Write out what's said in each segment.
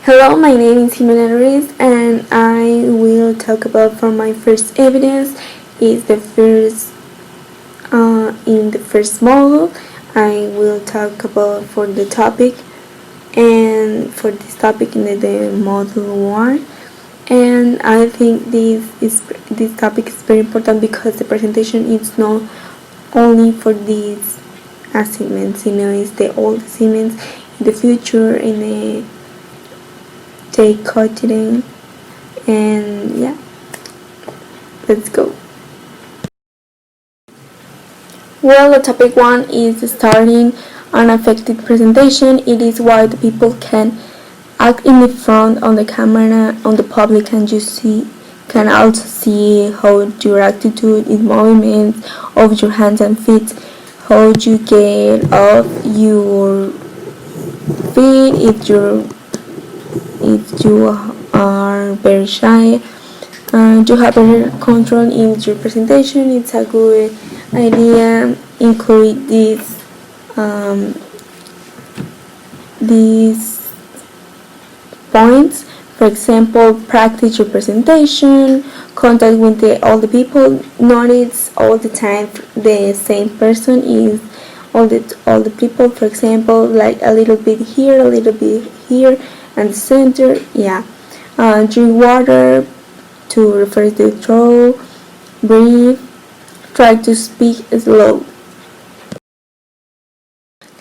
Hello, my name is Jimena Ruiz, and I will talk about for my first evidence is the first in the first module. I will talk about for the topic and for this topic in the module 1. And I think this topic is very important because the presentation is not only for these assignments, it's the all assignments in the future in the take quotidian. And yeah, let's go. Well, the topic 1 is starting an effective presentation. It is why the people can act in the front on the camera on the public, and you can also see how your attitude is, movements of your hands and feet, how you get off your feet if you are very shy. You have better control in your presentation. It's a good idea include these points. For example, practice your presentation, contact with all the people, notice all the time the same person is all the people. For example, like a little bit here, a little bit here, and the center. Yeah. Drink water to refresh the throat. Breathe. Try to speak slow.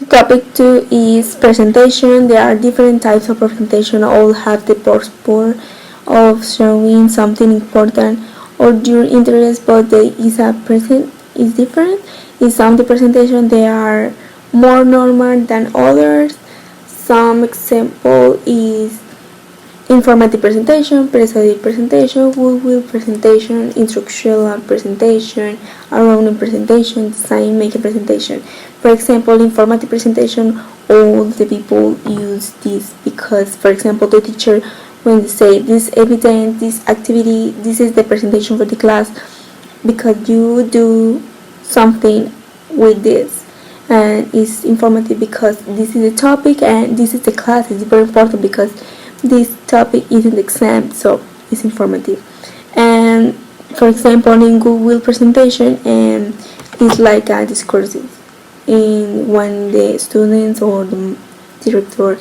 Topic 2 is presentation. There are different types of presentation. All have the purpose of showing something important or your interest, but is different. In some the presentation they are more normal than others. Some example is informative presentation, persuasive presentation, goodwill presentation, instructional presentation, around presentation, design making presentation. For example, informative presentation, all the people use this because, for example, the teacher, when they say this evidence, this activity, this is the presentation for the class, because you do something with this. And it's informative because this is the topic and this is the class. It's very important because this topic is in the exam, so it's informative. And for example, in goodwill presentation, and it's like a discursive. In when the students or the director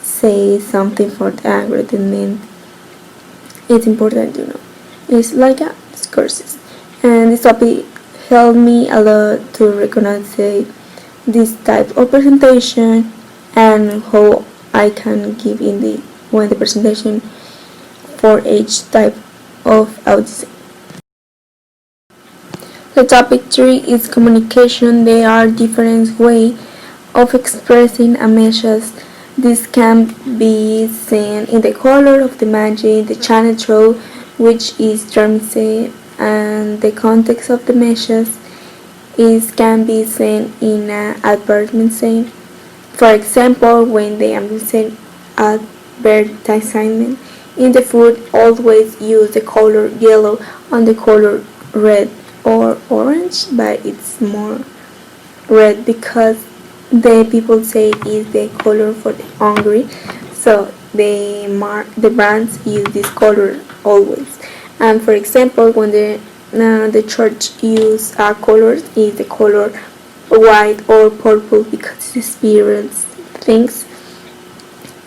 say something for the agreement, it's important, It's like a discursive, and this topic helped me a lot to recognize this type of presentation and how I can give in the presentation for each type of autism. The topic 3 is communication. There are different ways of expressing a message. This can be seen in the color of the magic, the channel through which is transmitted, and the context of the message can be seen in an advertisement. For example, when the advertisement in the food always use the color yellow and the color red or orange, but it's more red because the people say is the color for the hungry, so the brands use this color always. And for example, when the church use colors is the color white or purple because the spirits things.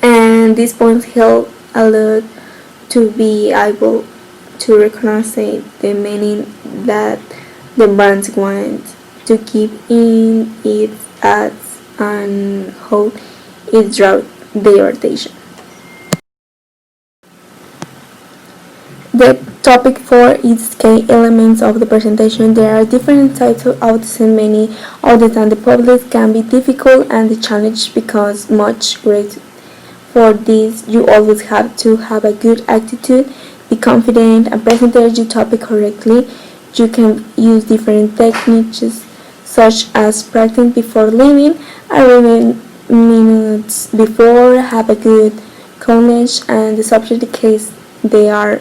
And these points help a lot to be able to recognize the meaning that the brands want to keep in its ads and how it draws their attention. The topic 4 is key elements of the presentation. There are different types of autism. Many of the time the public can be difficult and the challenge becomes much greater. For this, you always have to have a good attitude, be confident, and present your topic correctly. You can use different techniques such as practicing before leaving, arriving minutes before, have a good knowledge and the subject in case there are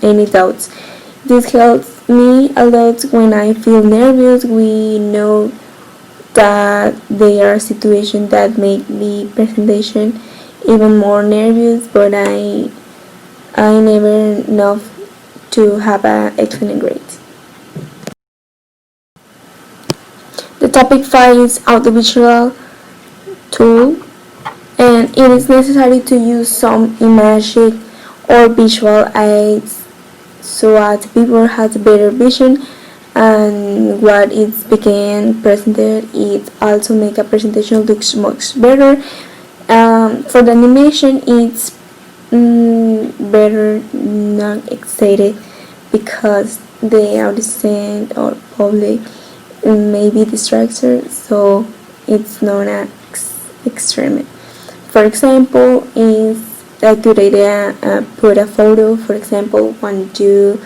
any doubts. This helps me a lot when I feel nervous. We know that there are situations that make the presentation even more nervous, but I never know to have an excellent grade. The topic 5 is audiovisual tool, and it is necessary to use some imagic or visual aids so that people has a better vision, and what is being presented it also make a presentation looks much better. For the animation it's better not excited because the audience or public may be distracted, so it's not an extreme. For example, is a good idea put a photo. For example, when you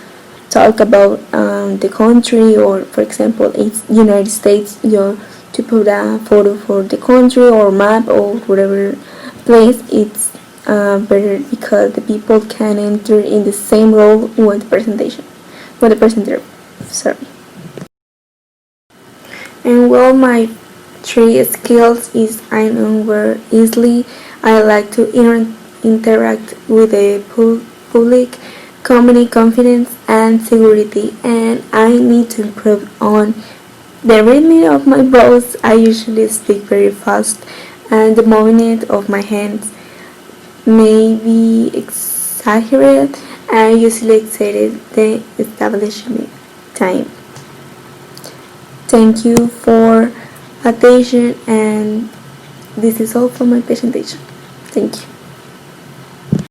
talk about the country, or for example, it's United States, you to put a photo for the country or map or whatever place. It's better because the people can enter in the same role with the presentation, with the presenter. Sorry. And well, my three skills is I learn easily. I like to interact with the public, community confidence and security, and I need to improve on the rhythm of my voice. I usually speak very fast, and the movement of my hands may be exaggerated. I usually exceeded the establishment time. Thank you for attention, and this is all for my presentation. Thank you.